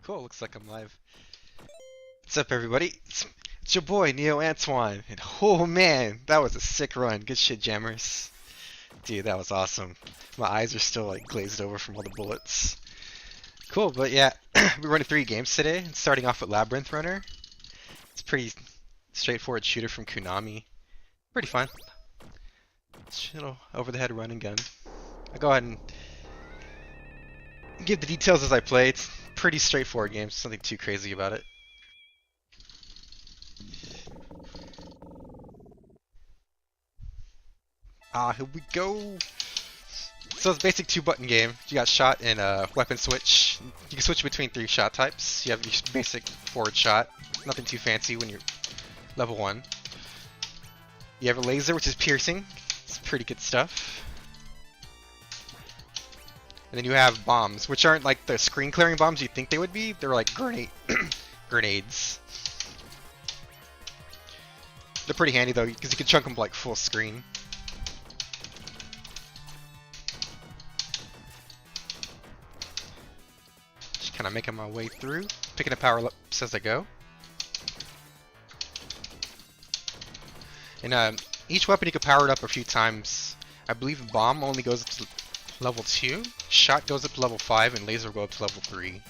Cool, looks like I'm live. What's up, everybody? It's your boy, NeoAntwon. And oh man, that was a sick run. Good shit, jammers. Dude, that was awesome. My eyes are still like glazed over from all the bullets. Cool, but yeah, we're running 3 games today. Starting off with Labyrinth Runner. It's a pretty straightforward shooter from Konami. Pretty fun. Little over-the-head run and gun. I'll go ahead and give the details as I play. It's pretty straightforward game, so nothing too crazy about it. Here we go. So it's a basic 2-button game. You got shot and weapon switch. You can switch between 3 shot types. You have your basic forward shot. Nothing too fancy when you're level 1. You have a laser, which is piercing. It's pretty good stuff. And then you have bombs, which aren't like the screen clearing bombs you think they would be. They're like grenades. They're pretty handy though, because you can chunk them like full screen. Just kind of making my way through, picking up power-ups as I go. And each weapon you can power it up a few times. I believe bomb only goes up to level 2, shot goes up to level 5, and laser go up to level 3.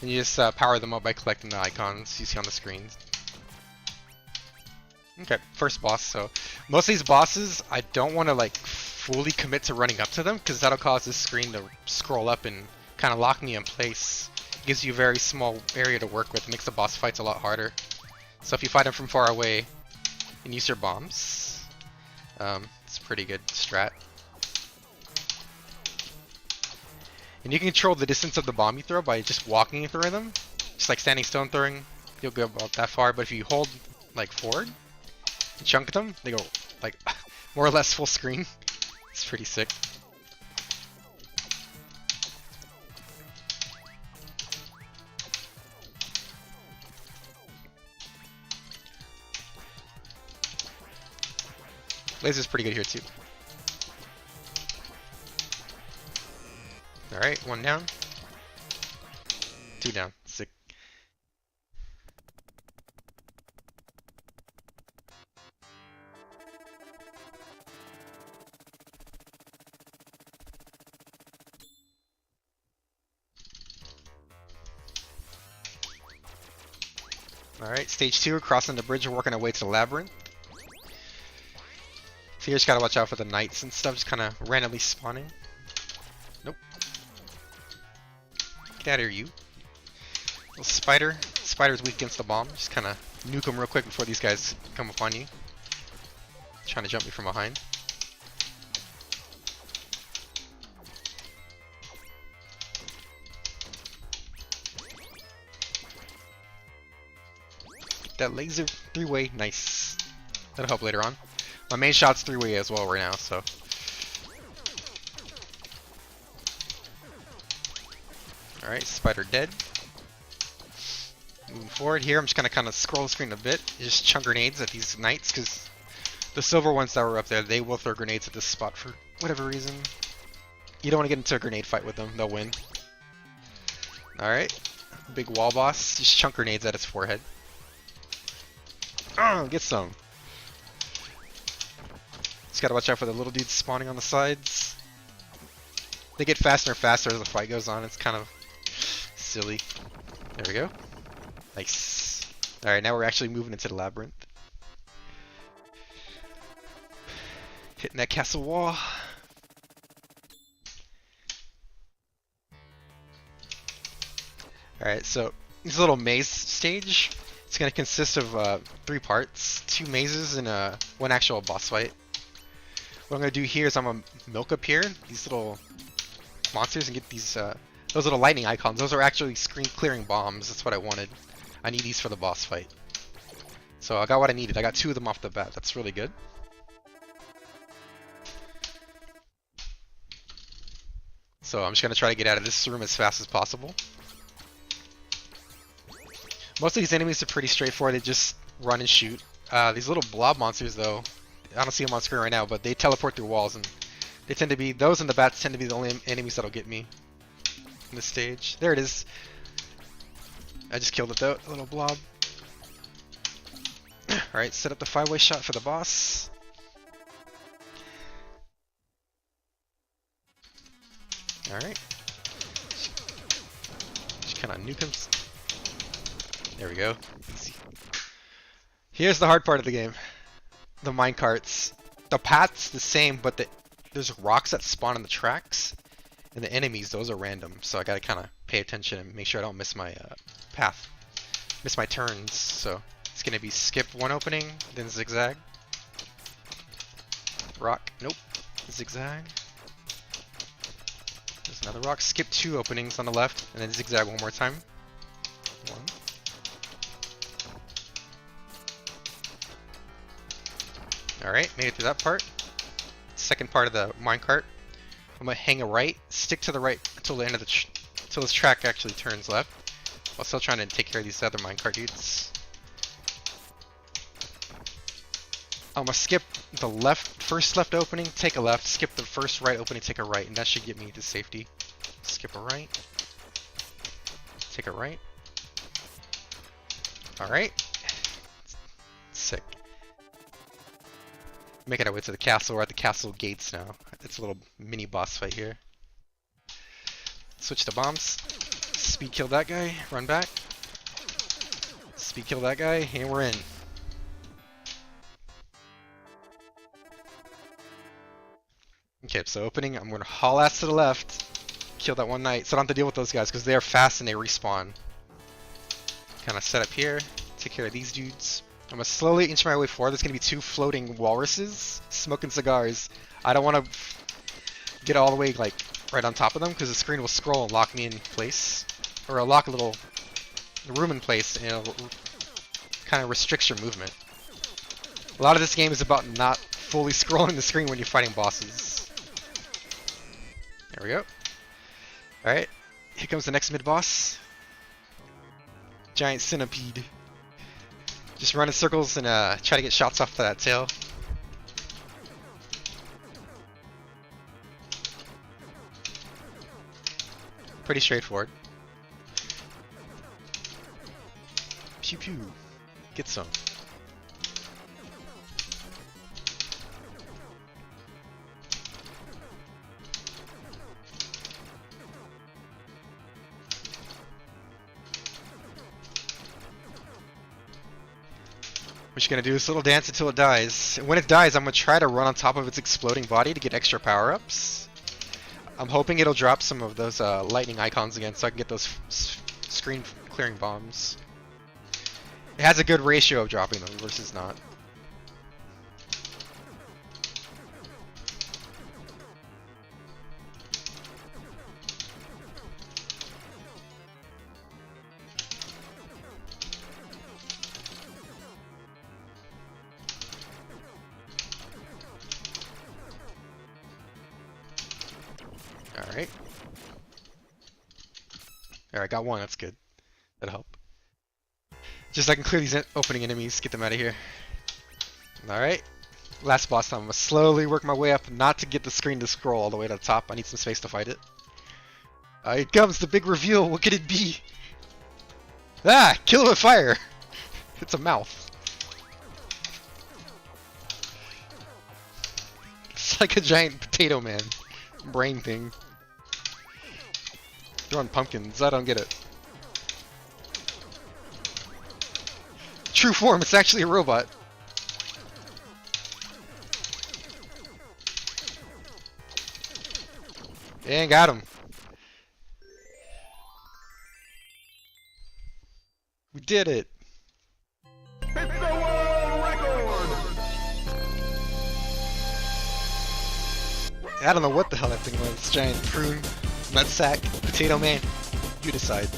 And you just power them up by collecting the icons you see on the screen. Okay, first boss. So most of these bosses, I don't want to like fully commit to running up to them, because that'll cause this screen to scroll up and kind of lock me in place. It gives you a very small area to work with, makes the boss fights a lot harder. So if you fight them from far away and use your bombs, it's a pretty good strat. And you can control the distance of the bomb you throw by just walking through them. Just like standing still and throwing, you'll go about that far. But if you hold like forward and chunk them, they go like more or less full screen. It's pretty sick. Laser's pretty good here too. Alright, 1 down. 2 down. Sick. Alright, stage 2, we're crossing the bridge and working our way to the Labyrinth. So you just gotta watch out for the knights and stuff, just kinda randomly spawning. Nope. Get out of here, you. Little spider. Spider's weak against the bomb. Just kinda nuke them real quick before these guys come upon you. Trying to jump me from behind. That laser 3-way, nice. That'll help later on. My main shot's 3-way as well right now, so. Alright, spider dead. Moving forward here, I'm just gonna kind of scroll the screen a bit. Just chunk grenades at these knights, because the silver ones that were up there, they will throw grenades at this spot for whatever reason. You don't want to get into a grenade fight with them, they'll win. Alright, big wall boss, just chunk grenades at its forehead. Oh, get some. Just gotta watch out for the little dudes spawning on the sides. They get faster and faster as the fight goes on. It's kind of silly. There we go. Nice. Alright, now we're actually moving into the Labyrinth. Hitting that castle wall. Alright, so this little maze stage, it's going to consist of 3 parts. 2 mazes and 1 actual boss fight. What I'm going to do here is I'm going to milk up here these little monsters and get these those little lightning icons. Those are actually screen clearing bombs. That's what I wanted. I need these for the boss fight. So I got what I needed. I got 2 of them off the bat. That's really good. So I'm just going to try to get out of this room as fast as possible. Most of these enemies are pretty straightforward. They just run and shoot. These little blob monsters though, I don't see them on screen right now, but they teleport through walls, and they tend to be, those and the bats tend to be the only enemies that'll get me. in this stage. There it is. I just killed it though, a little blob. Alright, set up the 5-way shot for the boss. Alright. Just kind of nuke him. There we go. Here's the hard part of the game. The minecarts. The path's the same, but there's rocks that spawn on the tracks. And the enemies, those are random. So I gotta kind of pay attention and make sure I don't miss my path. Miss my turns. So it's gonna be skip one opening, then zigzag. Rock. Nope. Zigzag. There's another rock. Skip 2 openings on the left, and then zigzag one more time. 1. Alright, made it through that part. Second part of the minecart. I'm gonna hang a right, stick to the right until the end of until this track actually turns left. While still trying to take care of these other minecart dudes. I'm gonna skip the first left opening, take a left, skip the first right opening, take a right, and that should get me to safety. Skip a right. Take a right. Alright. Sick. Making our way to the castle. We're at the castle gates now. It's a little mini boss fight here. Switch to bombs. Speed kill that guy. Run back. Speed kill that guy. And we're in. Okay, so opening. I'm going to haul ass to the left. Kill that one knight. So I don't have to deal with those guys because they're fast and they respawn. Kind of set up here. Take care of these dudes. I'm gonna slowly inch my way forward. There's gonna be 2 floating walruses smoking cigars. I don't want to get all the way like right on top of them because the screen will scroll and lock me in place, or it'll lock a little room in place, and it'll kind of restricts your movement. A lot of this game is about not fully scrolling the screen when you're fighting bosses. There we go. All right, here comes the next mid boss. Giant centipede. Just run in circles and try to get shots off to that tail. Pretty straightforward. Pew pew. Get some. What you're gonna do is a little dance until it dies. And when it dies, I'm gonna try to run on top of its exploding body to get extra power-ups. I'm hoping it'll drop some of those lightning icons again so I can get those screen clearing bombs. It has a good ratio of dropping them versus not. Alright. Alright, got one, that's good. That'll help. Just so I can clear these opening enemies, get them out of here. Alright. Last boss time. I'm gonna slowly work my way up, not to get the screen to scroll all the way to the top. I need some space to fight it. Here comes the big reveal. What could it be? Ah! Kill it with fire! It's a mouth. It's like a giant potato man. Brain thing. Throwing pumpkins. I don't get it. True form, it's actually a robot. And got him. We did it. It's the world record! I don't know what the hell that thing was. Giant prune, nutsack, potato man. You decide.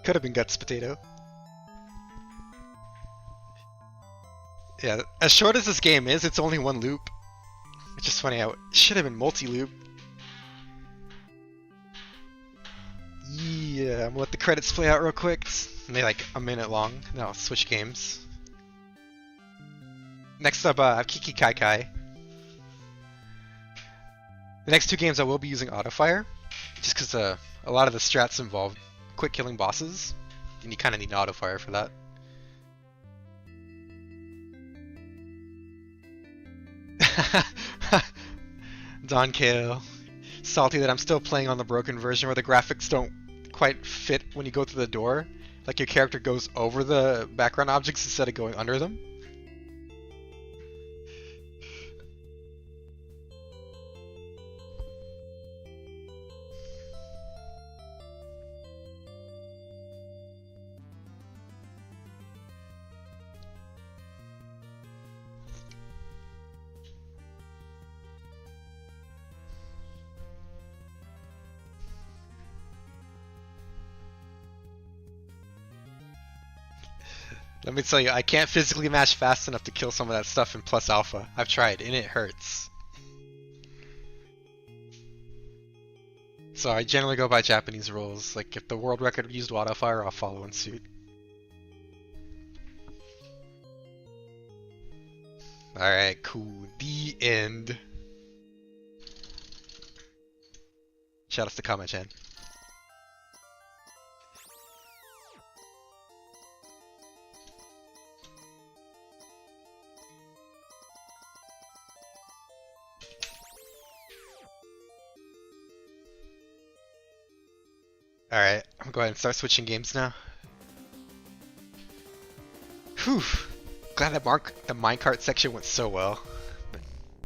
Could have been Guts Potato. Yeah, as short as this game is, it's only one loop. It's just funny how it should have been multi-loop. Yeah, I'm gonna let the credits play out real quick. They're like a minute long. Then I'll switch games. Next up, I have Kiki Kai Kai. The next two games I will be using auto-fire, just because a lot of the strats involve quick killing bosses, and you kind of need an auto-fire for that. Don Kale. Salty that I'm still playing on the broken version where the graphics don't quite fit when you go through the door. Like your character goes over the background objects instead of going under them. Let me tell you, I can't physically mash fast enough to kill some of that stuff in plus alpha. I've tried, and it hurts. So I generally go by Japanese rules. Like, if the world record used auto-fire, I'll follow in suit. Alright, cool. The end. Shout out to Kama-chan. Alright, I'm going to go ahead and start switching games now. Whew! Glad that the minecart section went so well.